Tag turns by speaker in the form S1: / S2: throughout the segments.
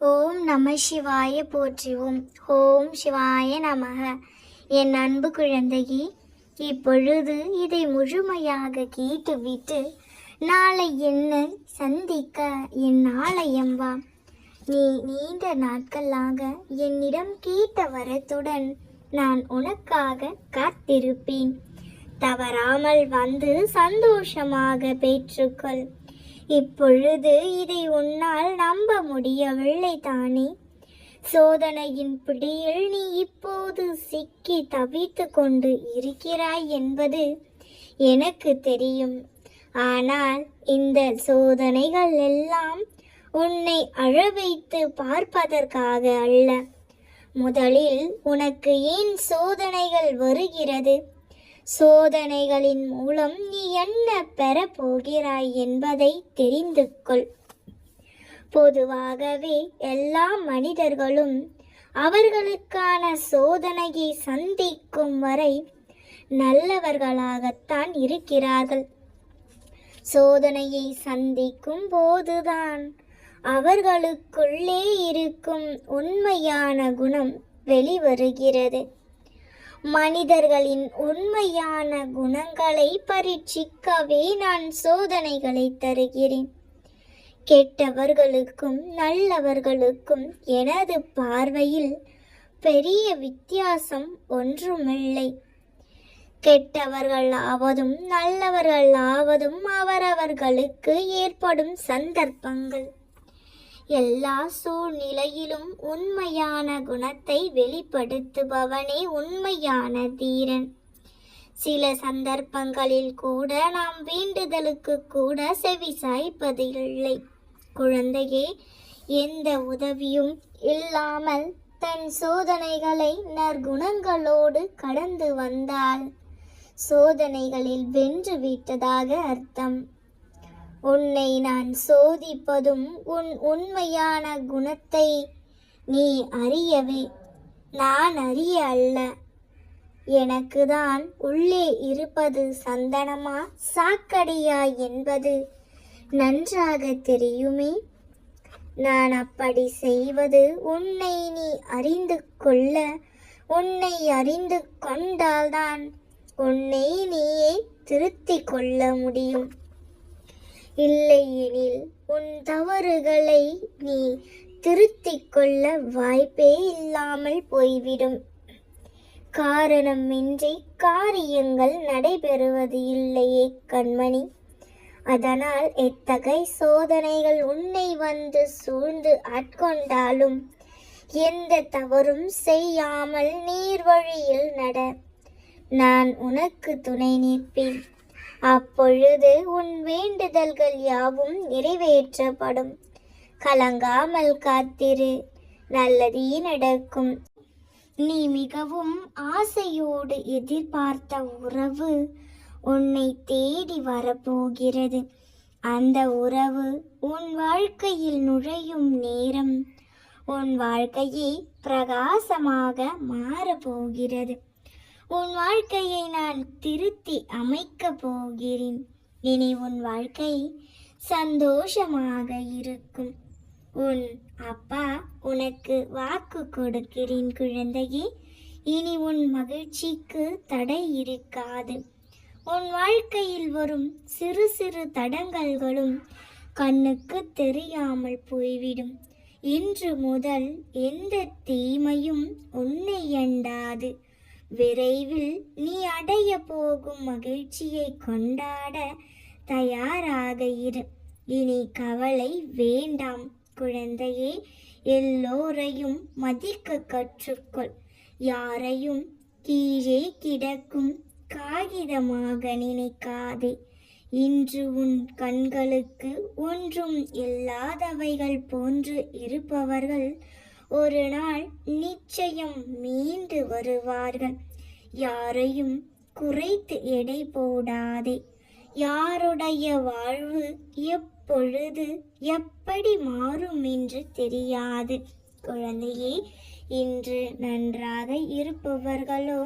S1: ஓம் நம சிவாய போற்றிவோம். ஓம் சிவாய நமக. என் அன்பு குழந்தையே, இப்பொழுது இதை முழுமையாக கேட்டுவிட்டு நாளை என்னை சந்திக்க என் ஆலயம் வா. நீ நீண்ட நாட்களாக என்னிடம் கேட்ட வரத்துடன் நான் உனக்காக காத்திருப்பேன். தவறாமல் வந்து சந்தோஷமாக பெற்றுக்கொள். இப்பொழுது இதை உன்னால் நம்ப முடியவில்லை தானே? சோதனையின் பிடியில் நீ இப்போது சிக்கி தவித்து கொண்டு இருக்கிறாய் என்பது எனக்கு தெரியும். ஆனால் இந்த சோதனைகள் எல்லாம் உன்னை அழ வைத்து பார்ப்பதற்காக அல்ல. முதலில் உனக்கு ஏன் சோதனைகள் வருகிறது, சோதனைகளின் மூலம் நீ என்ன பெறப் போகிறாய் என்பதை தெரிந்து கொள். பொதுவாகவே எல்லா மனிதர்களும் அவர்களுக்கான சோதனையை சந்திக்கும் வரை நல்லவர்களாகத்தான் இருக்கிறார்கள். சோதனையை சந்திக்கும் போதுதான் அவர்களுக்குள்ளே இருக்கும் உண்மையான குணம் வெளிவருகிறது. மனிதர்களின் உண்மையான குணங்களை பரீட்சிக்கவே நான் சோதனைகளை தருகிறேன். கெட்டவர்களுக்கும் நல்லவர்களுக்கும் எனது பார்வையில் பெரிய வித்தியாசம் ஒன்றுமில்லை. கெட்டவர்கள் ஆவதும் நல்லவர்கள் ஆவதும் அவரவர்களுக்கு ஏற்படும் சந்தர்ப்பங்கள். எல்லா சூழ்நிலையிலும் உண்மையான குணத்தை வெளிப்படுத்துபவனே உண்மையான தீரன். சில சந்தர்ப்பங்களில் கூட நாம் வேண்டுதலுக்கு கூட செவி சாய்ப்பதில்லை. குழந்தையே, எந்த உதவியும் இல்லாமல் தன் சோதனைகளை நற்குணங்களோடு கடந்து வந்தால் சோதனைகளில் வென்று விட்டதாக அர்த்தம். உன்னை நான் சோதிப்பதும் உன் உண்மையான குணத்தை நீ அறியவே, நான் அறிய அல்ல. எனக்கு தான் உள்ளே இருப்பது சந்தனமா சாக்கடையா என்பது நன்றாக தெரியுமே. நான் அப்படி செய்வது உன்னை நீ அறிந்து கொள்ள, உன்னை அறிந்து கொண்டால்தான் உன்னை நீயே திருத்திக் கொள்ள முடியும். இல்லையெனில் உன் தவறுகளை நீ திருத்திக் கொள்ள வாய்ப்பே இல்லாமல் போய்விடும். காரணமின்றி காரியங்கள் நடைபெறுவது இல்லையே கண்மணி. அதனால் எத்தகைய சோதனைகள் உன்னை வந்து சூழ்ந்து ஆட்கொண்டாலும் எந்த தவறும் செய்யாமல் நீர் வழியில் நட. நான் உனக்கு துணை நிற்பேன். அப்பொழுது உன் வேண்டுதல்கள் யாவும் நிறைவேற்றப்படும். கலங்காமல் காத்திரு, நல்லதே நடக்கும். நீ மிகவும் ஆசையோடு எதிர்பார்த்த உறவு உன்னை தேடி வரப்போகிறது. அந்த உறவு உன் வாழ்க்கையில் நுழையும் நேரம் உன் வாழ்க்கையே பிரகாசமாக மாறப்போகிறது. உன் வாழ்க்கையை நான் திருத்தி அமைக்கப் போகிறேன். இனி உன் வாழ்க்கை சந்தோஷமாக இருக்கும். உன் அப்பா உனக்கு வாக்கு கொடுக்கிறேன் குழந்தையே. இனி உன் மகிழ்ச்சிக்கு தடை இருக்காது. உன் வாழ்க்கையில் வரும் சிறு சிறு தடங்கல்களும் கண்ணுக்கு தெரியாமல் போய்விடும். இன்று முதல் எந்த தீமையும் உன்னை அண்டாது. விரைவில் நீ அடைய போகும் மகிழ்ச்சியை கொண்டாட தயாராக இரு. இனி கவலை வேண்டாம் குழந்தையே. எல்லோரையும் மதிக்க கற்றுக்கொள். யாரையும் கீழே கிடக்கும் காகிதமாக நினைக்காதே. இன்று உன் கண்களுக்கு ஒன்றும் இல்லாதவைகள் போன்று இருப்பவர்கள் ஒரு நாள் நிச்சயம் மீண்டு வருவார்கள். யாரையும் குறைத்து எடை போடாதே. யாருடைய வாழ்வு எப்பொழுது எப்படி மாறும் என்று தெரியாது குழந்தையே. இன்று நன்றாக இருப்பவர்களோ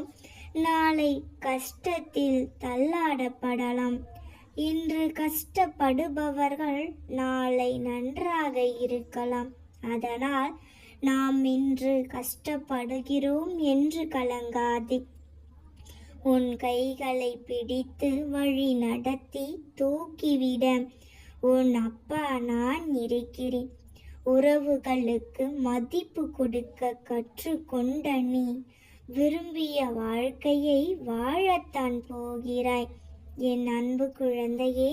S1: நாளை கஷ்டத்தில் தள்ளாடப்படலாம். இன்று கஷ்டப்படுபவர்கள் நாளை நன்றாக இருக்கலாம். அதனால் நாம் இன்று கஷ்டப்படுகிறோம் என்று கலங்காதே. உன் கைகளை பிடித்து வழி நடத்தி தூக்கிவிட உன் அப்பா நான் இருக்கிறேன். உறவுகளுக்கு மதிப்பு கொடுக்க கற்றுக்கொண்ட நீ விரும்பிய வாழ்க்கையை வாழத்தான் போகிறாய். என் அன்பு குழந்தையே,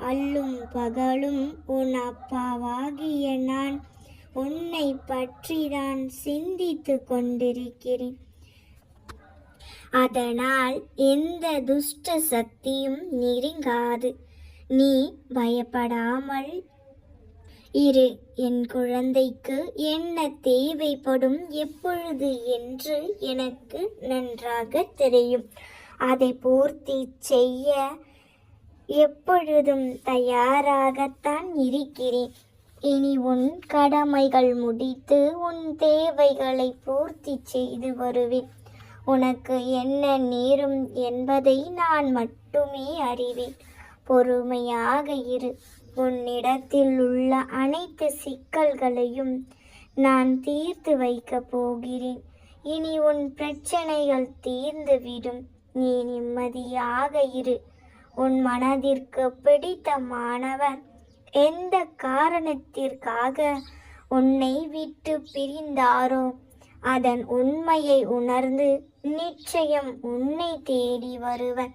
S1: அல்லும் பகலும் உன் அப்பாவாகிய நான் உன்னை பற்றி தான் சிந்தித்து கொண்டிருக்கிறேன். அதனால் எந்த துஷ்ட சக்தியும் நெருங்காது. நீ பயப்படாமல் இரு. என் குழந்தைக்கு என்ன தேவைப்படும் எப்பொழுது என்று எனக்கு நன்றாக தெரியும். அதை பூர்த்தி செய்ய எப்பொழுதும் தயாராகத்தான் இருக்கிறேன். இனி உன் கடமைகள் முடித்து உன் தேவைகளை பூர்த்தி செய்து வருவேன். உனக்கு என்ன நேரும் என்பதை நான் மட்டுமே அறிவேன். பொறுமையாக இரு. உன்னிடத்தில் உள்ள அனைத்து சிக்கல்களையும் நான் தீர்த்து வைக்கப் போகிறேன். இனி உன் பிரச்சனைகள் தீர்ந்துவிடும். நீ நிம்மதியாக இரு. உன் மனதிற்கு பிடித்தமானவர் எந்த காரணத்திற்காக உன்னை விட்டு பிரிந்தாரோ அதன் உண்மையை உணர்ந்து நிச்சயம் உன்னை தேடி வருவர்.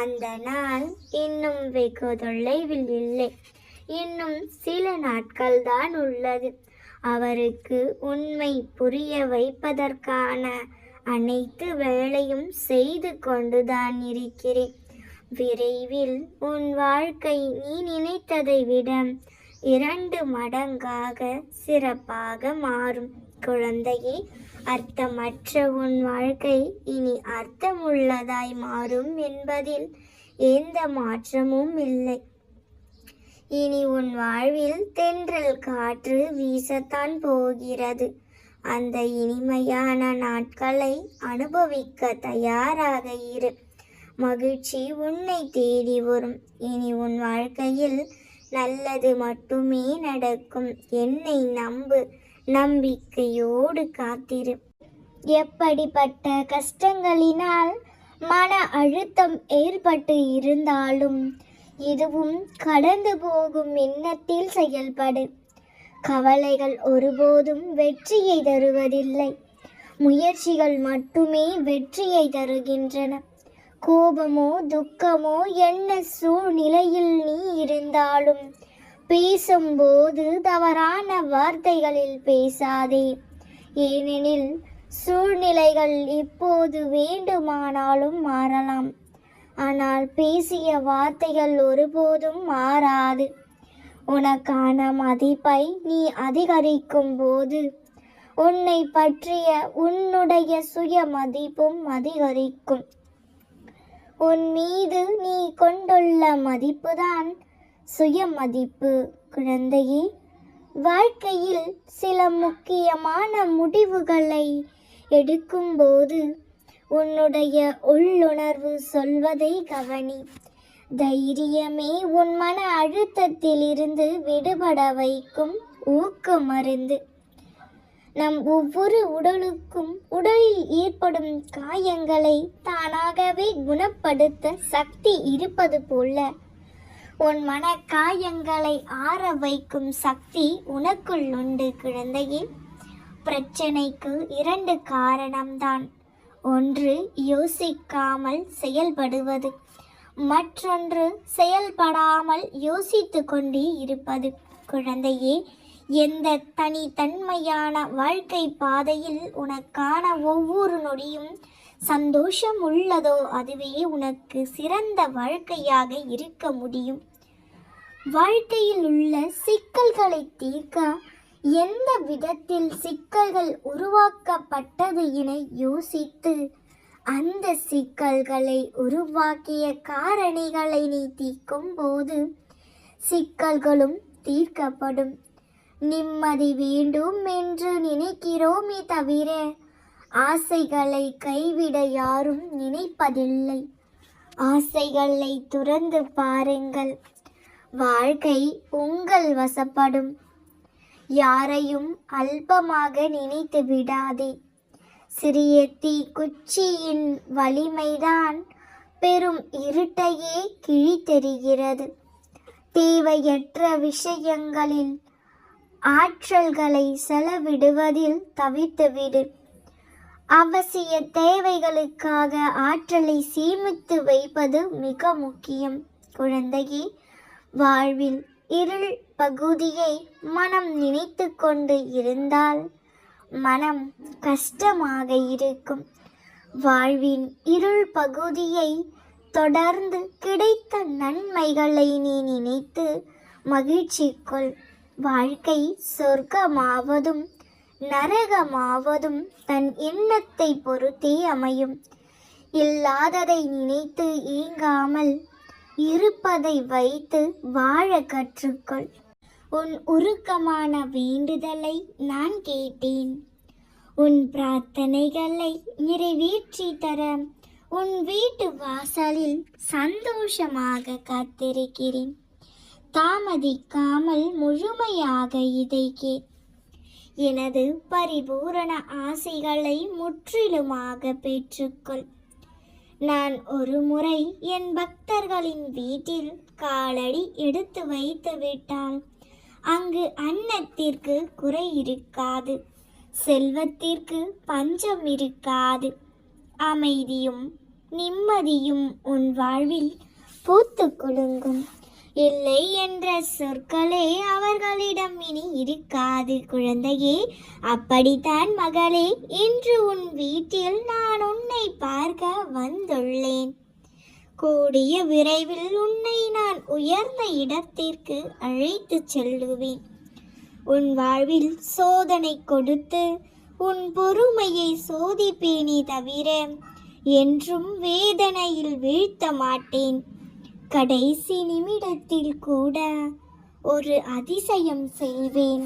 S1: அந்த நாள் இன்னும் வெகு தொலைவில் இல்லை. இன்னும் சில நாட்கள் தான் உள்ளது. அவருக்கு உண்மை புரிய வைப்பதற்கான அனைத்து வேலையும் செய்து கொண்டுதான் இருக்கிறேன். விரைவில் உன் வாழ்க்கை நீ நினைத்ததை விட 2 மடங்காக சிறப்பாக மாறும். குழந்தையே, அர்த்தமற்ற உன் வாழ்க்கை இனி அர்த்தமுள்ளதாய் மாறும் என்பதில் எந்த மாற்றமும் இல்லை. இனி உன் வாழ்வில் தென்றல் காற்று வீசத்தான் போகிறது. அந்த இனிமையான நாட்களை அனுபவிக்க தயாராக இரு. மகிழ்ச்சி உன்னை தேடி வரும். இனி உன் வாழ்க்கையில் நல்லது மட்டுமே நடக்கும். என்னை நம்பு. நம்பிக்கையோடு காத்திரு. எப்படிப்பட்ட கஷ்டங்களினால் மன அழுத்தம் ஏற்பட்டு இருந்தாலும் இதுவும் கடந்து போகும் எண்ணத்தில் செயல்படு. கவலைகள் ஒருபோதும் வெற்றியை தருவதில்லை. முயற்சிகள் மட்டுமே வெற்றியை தருகின்றன. கோபமோ துக்கமோ என்ன சூழ்நிலையில் நீ இருந்தாலும் பேசும்போது தவறான வார்த்தைகளில் பேசாதே. ஏனெனில் சூழ்நிலைகள் இப்போது வேண்டுமானாலும் மாறலாம். ஆனால் பேசிய வார்த்தைகள் ஒருபோதும் மாறாது. உனக்கான மதிப்பை நீ அதிகரிக்கும் போது உன்னை பற்றிய உன்னுடைய சுய மதிப்பும் அதிகரிக்கும். உன் மீது நீ கொண்டுள்ள மதிப்புதான் சுய மதிப்பு. குழந்தையே, வாழ்க்கையில் சில முக்கியமான முடிவுகளை எடுக்கும்போது உன்னுடைய உள்ளுணர்வு சொல்வதை கவனி. தைரியமே உன் மன அழுத்தத்திலிருந்து விடுபட வைக்கும் ஊக்க மருந்து. நம் ஒவ்வொரு உடலில் ஏற்படும் காயங்களை தானாகவே குணப்படுத்த சக்தி இருப்பது போல உன் மன காயங்களை ஆற வைக்கும் சக்தி உனக்குள் உண்டு. குழந்தையே, பிரச்சனைக்கு 2 காரணம்தான். ஒன்று யோசிக்காமல் செயல்படுவது, மற்றொன்று செயல்படாமல் யோசித்து கொண்டே இருப்பது. குழந்தையே, எந்த தனித்தன்மையான வாழ்க்கை பாதையில் உனக்கான ஒவ்வொரு நொடியும் சந்தோஷம் உள்ளதோ அதுவே உனக்கு சிறந்த வாழ்க்கையாக இருக்க முடியும். வாழ்க்கையில் உள்ள சிக்கல்களை தீர்க்க எந்த விதத்தில் சிக்கல்கள் உருவாக்கப்பட்டது என யோசித்து அந்த சிக்கல்களை உருவாக்கிய காரணிகளை நீ தீர்க்கும் போது சிக்கல்களும் தீர்க்கப்படும். நிம்மதி வேண்டும் என்று நினைக்கிறோமே தவிர ஆசைகளை கைவிட யாரும் நினைப்பதில்லை. ஆசைகளை துறந்து பாருங்கள். வாழ்க்கை உங்கள் வசப்படும். யாரையும் அல்பமாக நினைத்து விடாதே. சிறிய தீக்குச்சியின் வலிமைதான் பெரும் இருட்டையே கிழித்தெறிகிறது. தேவையற்ற விஷயங்களில் ஆற்றல்களை செலவிடுவதில் தவிர்த்துவிடு. அவசிய தேவைகளுக்காக ஆற்றலை சேமித்து வைப்பது மிக முக்கியம். குழந்தையே, வாழ்வில் இருள் பகுதியை மனம் நினைத்து கொண்டு இருந்தால் மனம் கஷ்டமாக இருக்கும். வாழ்வின் இருள் பகுதியை தொடர்ந்து கிடைத்த நன்மைகளை நீ நினைத்து மகிழ்ச்சி கொள். வாழ்க்கை சொர்க்கமாவதும் நரகமாவதும் தன் எண்ணத்தை பொறுத்தே அமையும். இல்லாததை நினைத்து ஏங்காமல் இருப்பதை வைத்து வாழ கற்றுக்கொள். உன் உருக்கமான வேண்டுதலை நான் கேட்டேன். உன் பிரார்த்தனைகளை நிறைவேற்றி தர உன் வீட்டு வாசலில் சந்தோஷமாக காத்திருக்கிறேன். தாமதிக்காமல் முழுமையாக இதை கேள். எனது பரிபூரண ஆசைகளை முற்றிலுமாக பெற்றுக்கொள். நான் ஒரு முறை என் பக்தர்களின் வீட்டில் காலடி எடுத்து வைத்து விட்டால் அங்கு அன்னத்திற்கு குறை இருக்காது, செல்வத்திற்கு பஞ்சம் இருக்காது. அமைதியும் நிம்மதியும் உன் வாழ்வில் பூத்து குலுங்கும். இல்லை என்ற சொற்களே அவர்களிடம் இனி இருக்காது. குழந்தையே, அப்படித்தான் மகளே, இன்று உன் வீட்டில் நான் உன்னை பார்க்க வந்துள்ளேன். கூடிய விரைவில் உன்னை நான் உயர்ந்த இடத்திற்கு அழைத்து செல்லுவேன். உன் வாழ்வில் சோதனை கொடுத்து உன் பொறுமையை சோதிப்பேனே தவிர என்றும் வேதனையில் வீழ்த்த மாட்டேன். கடைசி நிமிடத்தில் கூட ஒரு அதிசயம் செய்வேன்.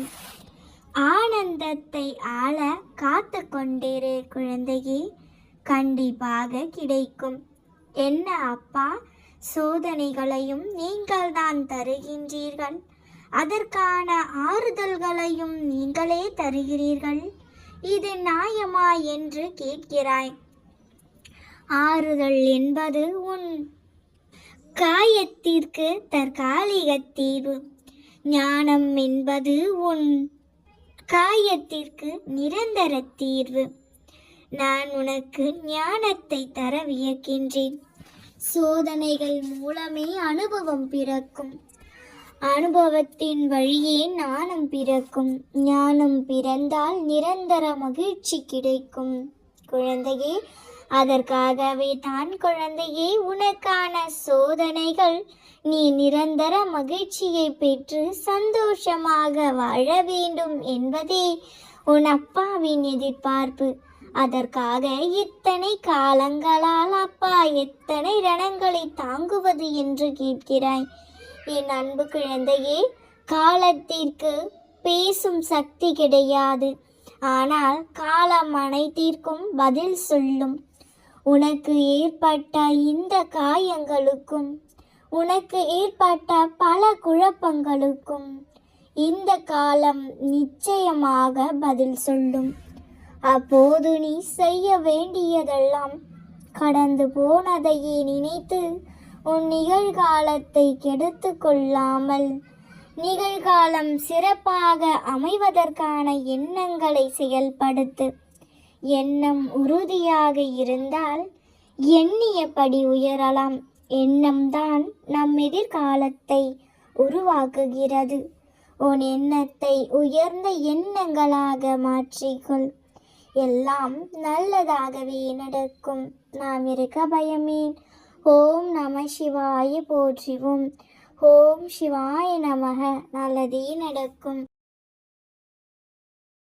S1: ஆனந்தத்தை ஆள காத்து கொண்டிரு குழந்தையே, கண்டிப்பாக கிடைக்கும். என்ன அப்பா, சோதனைகளையும் நீங்கள் தான் தருகின்றீர்கள், அதற்கான ஆறுதல்களையும் நீங்களே தருகிறீர்கள், இது நியாயமா என்று கேட்கிறாய். ஆறுதல் என்பது உன் காயத்திற்கு தற்காலிக தீர்வு. ஞானம் என்பது உன் காயத்திற்கு நிரந்தர தீர்வு. நான் உனக்கு ஞானத்தை தர வியக்கின்றேன். சோதனைகள் மூலமே அனுபவம் பிறக்கும். அனுபவத்தின் வழியே ஞானம் பிறக்கும். ஞானம் பிறந்தால் நிரந்தர மகிழ்ச்சி கிடைக்கும். குழந்தையே, அதற்காகவே தான் குழந்தையே உனக்கான சோதனைகள். நீ நிரந்தர மகிழ்ச்சியை பெற்று சந்தோஷமாக வாழ வேண்டும் என்பதே உன் அப்பாவின் எதிர்பார்ப்பு. அதற்காக இத்தனை காலங்களால் அப்பா எத்தனை ரணங்களை தாங்குவது என்று கேட்கிறாய். என் அன்பு குழந்தையே, காலத்திற்கு பேசும் சக்தி கிடையாது, ஆனால் காலம் அனைத்திற்கும் பதில் சொல்லும். உனக்கு ஏற்பட்ட இந்த காயங்களுக்கும் உனக்கு ஏற்பட்ட பல குழப்பங்களுக்கும் இந்த காலம் நிச்சயமாக பதில் சொல்லும். அப்போது நீ செய்ய வேண்டியதெல்லாம் கடந்து போனதையே நினைத்து உன் நிகழ்காலத்தை கெடுத்து கொள்ளாமல் நிகழ்காலம் சிறப்பாக அமைவதற்கான எண்ணங்களை செயல்படுத்து. எண்ணம் உறுதியாக இருந்தால் எண்ணியபடி உயரலாம். எண்ணம்தான் நம் எதிர்காலத்தை உருவாக்குகிறது. உன் எண்ணத்தை உயர்ந்த எண்ணங்களாக மாற்றிக்கொள். எல்லாம் நல்லதாகவே நடக்கும். நாம் இருக்க பயமேன். ஓம் நம சிவாய போற்றிவோம். ஓம் சிவாய நமக. நல்லதே நடக்கும்.